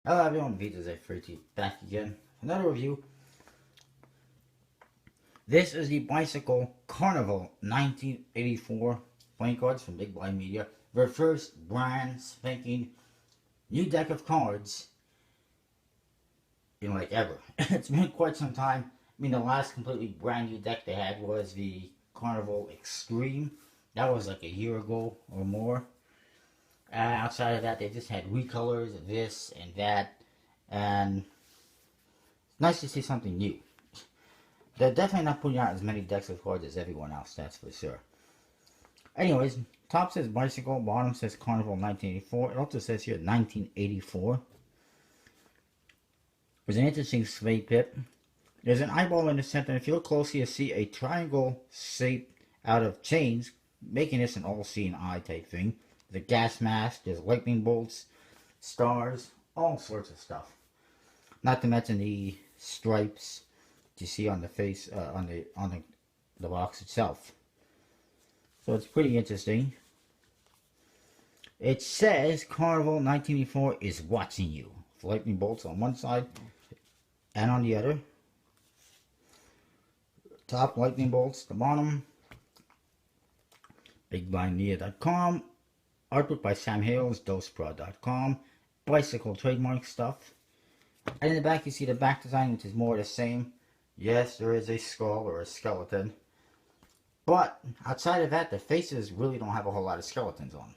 Hello everyone, VJZ32 back again. Another review. This is the Bicycle Carnival 1984 playing cards from Big Blind Media. Their first brand spanking new deck of cards in like ever. It's been quite some time. I mean, the last completely brand new deck they had was the Carnival Extreme. That was like a year ago or more. Outside of that, they just had recolors of this and that, and it's nice to see something new. They're definitely not putting out as many decks of cards as everyone else, that's for sure. Anyways, top says Bicycle, bottom says Carnival 1984. It also says here 1984. There's an interesting slate pip. There's an eyeball in the center, and if you look closely, you see a triangle shape out of chains, making this an all-seeing eye type thing. The gas mask, there's lightning bolts, stars, all sorts of stuff. Not to mention the stripes you see on the face, on the box itself. So it's pretty interesting. It says Carnival 1984 is watching you. Lightning bolts on one side and on the other. Top lightning bolts, the bottom. BigBlindMedia.com. Artwork by Sam Hales, DosePro.com. Bicycle trademark stuff. And in the back you see the back design, which is more the same. Yes, there is a skull or a skeleton. But outside of that, the faces really don't have a whole lot of skeletons on.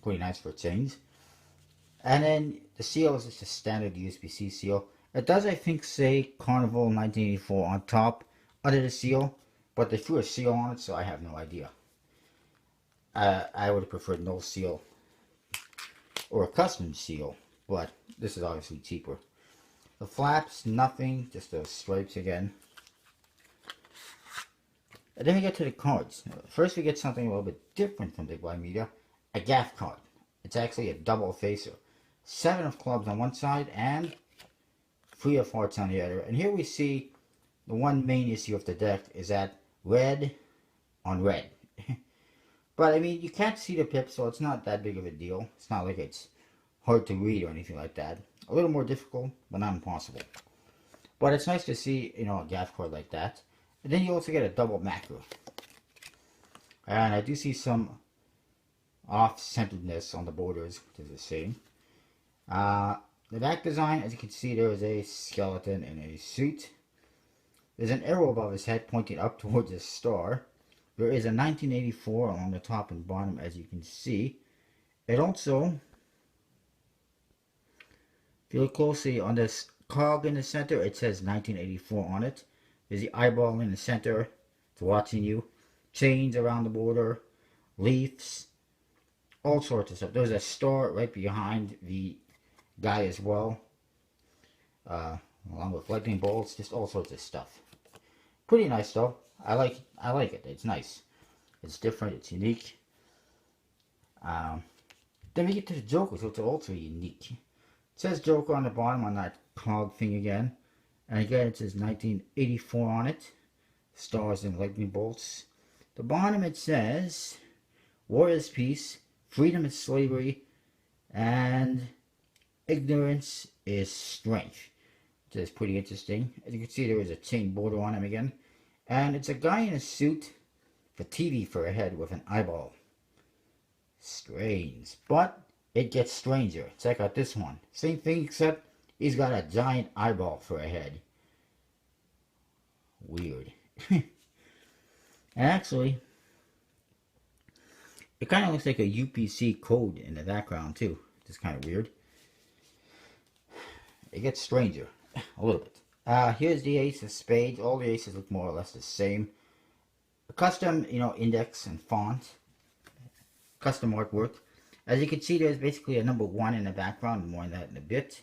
Pretty nice for a change. And then the seal is just a standard USB-C seal. It does, I think, say Carnival 1984 on top under the seal. But they threw a seal on it, so I have no idea. I would have preferred no seal or a custom seal, but this is obviously cheaper. The flaps, nothing, just those stripes again. And then we get to the cards. First we get something a little bit different from Big Blind Media, a gaff card. It's actually a double facer. 7 of clubs on one side and 3 of hearts on the other. And here we see the one main issue of the deck is that red on red. But I mean, you can't see the pip, so it's not that big of a deal. It's not like it's hard to read or anything like that. A little more difficult, but not impossible. But it's nice to see, you know, a gaff card like that. And then you also get a double macro. And I do see some off-centeredness on the borders, which is the same. The back design, as you can see, there is a skeleton in a suit. There's an arrow above his head pointing up towards a star. There is a 1984 on the top and bottom, as you can see. It also, if you look closely on this cog in the center, it says 1984 on it. There's the eyeball in the center. It's watching you. Chains around the border. Leaves. All sorts of stuff. There's a star right behind the guy as well. Along with lightning bolts. Just all sorts of stuff. Pretty nice though. I like it. It's nice. It's different. It's unique. Then we get to the Joker, so it's also unique. It says Joker on the bottom on that cog thing again. And again, it says 1984 on it. Stars and lightning bolts. The bottom it says war is peace, freedom is slavery, and ignorance is strength. Which is pretty interesting. As you can see, there is a chain border on him again. And it's a guy in a suit with TV for a head with an eyeball. Strange. But it gets stranger. Check out this one. Same thing except he's got a giant eyeball for a head. Weird. And actually, it kind of looks like a UPC code in the background too. Just kind of weird. It gets stranger. A little bit. Here's the ace of spades. All the aces look more or less the same. A custom, you know, index and font. Custom artwork. As you can see, there's basically a number 1 in the background. More on that in a bit.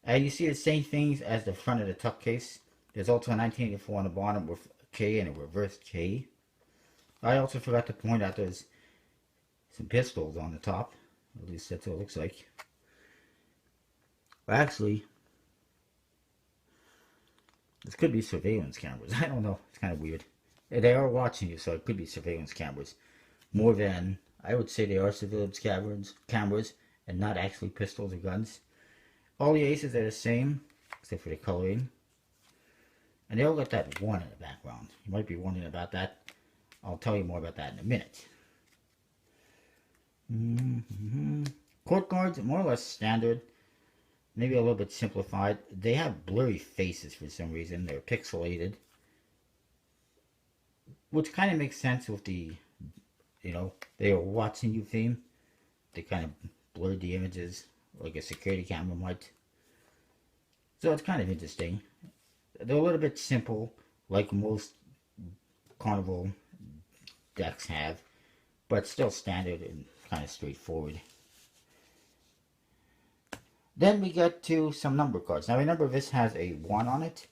And you see the same things as the front of the tuck case. There's also a 1984 on the bottom with a K and a reverse K. I also forgot to point out there's some pistols on the top. At least that's what it looks like. But actually, this could be surveillance cameras. I don't know. It's kind of weird. They are watching you, so it could be surveillance cameras. More than, I would say they are surveillance cameras and not actually pistols or guns. All the aces are the same, except for the coloring. And they all got that 1 in the background. You might be wondering about that. I'll tell you more about that in a minute. Court cards, more or less standard. Maybe a little bit simplified. They have blurry faces for some reason. They're pixelated. Which kind of makes sense with the, they are watching you theme. They kind of blurred the images like a security camera might. So it's kind of interesting. They're a little bit simple, like most Carnival decks have, but still standard and kind of straightforward. Then we get to some number cards. Now remember, this has a 1 on it.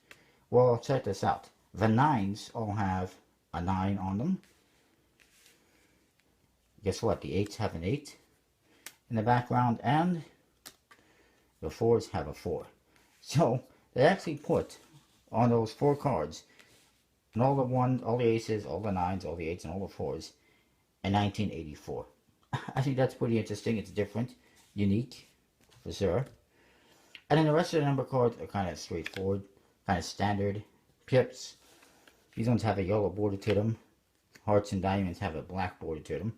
Well, check this out. The 9s all have a 9 on them. Guess what? The 8s have an 8 in the background, and the 4s have a 4. So they actually put on those 4 cards, and all the 1s, all the aces, all the 9s, all the 8s, and all the 4s, in 1984. I think that's pretty interesting. It's different, unique, for sure. And then the rest of the number cards are kind of straightforward, kind of standard. Pips, these ones have a yellow border to them. Hearts and diamonds have a black border to them,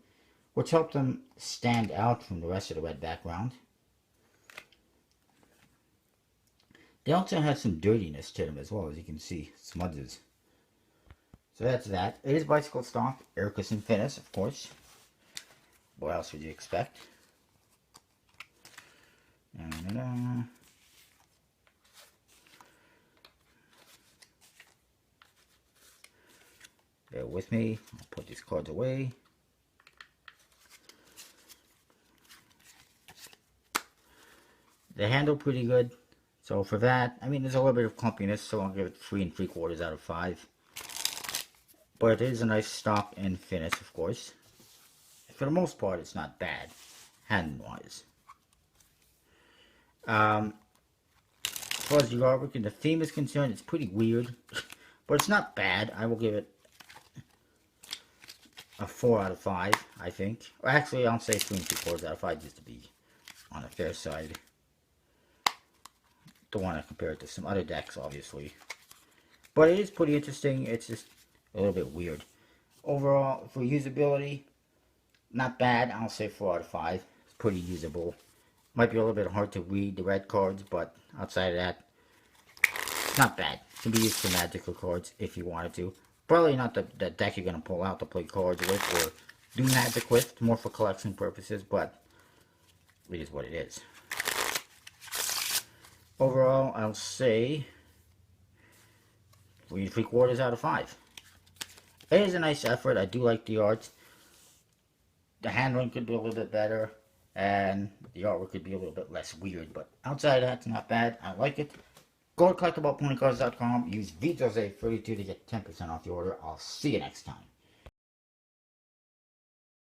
which help them stand out from the rest of the red background. They also have some dirtiness to them as well, as you can see, smudges. So that's that. It is bicycle stock, Ericus Infinis, of course. What else would you expect? Bear with me. I'll put these cards away. They handle pretty good. So for that, I mean, there's a little bit of clumpiness, so I'll give it 3 3/4 out of 5. But it is a nice stock and finish, of course. For the most part, it's not bad, hand-wise. As far as the artwork and the theme is concerned, it's pretty weird. But it's not bad. I will give it a 4 out of 5, I think. Or actually, I'll say 3 3/4 out of 5 just to be on the fair side. Don't want to compare it to some other decks, obviously. But it is pretty interesting. It's just a little bit weird. Overall, for usability, not bad. I'll say 4 out of 5. It's pretty usable. Might be a little bit hard to read the red cards, but outside of that, it's not bad. It can be used for magical cards if you wanted to. Probably not the deck you're going to pull out to play cards with or do magic with, more for collection purposes, but it is what it is. Overall, I'll say 3 3/4 out of 5. It is a nice effort. I do like the art. The handling could be a little bit better, and the artwork could be a little bit less weird, but outside of that, it's not bad. I like it. Go to collectiblebowlingcards.com. Use VJose32 to get 10% off your order. I'll see you next time.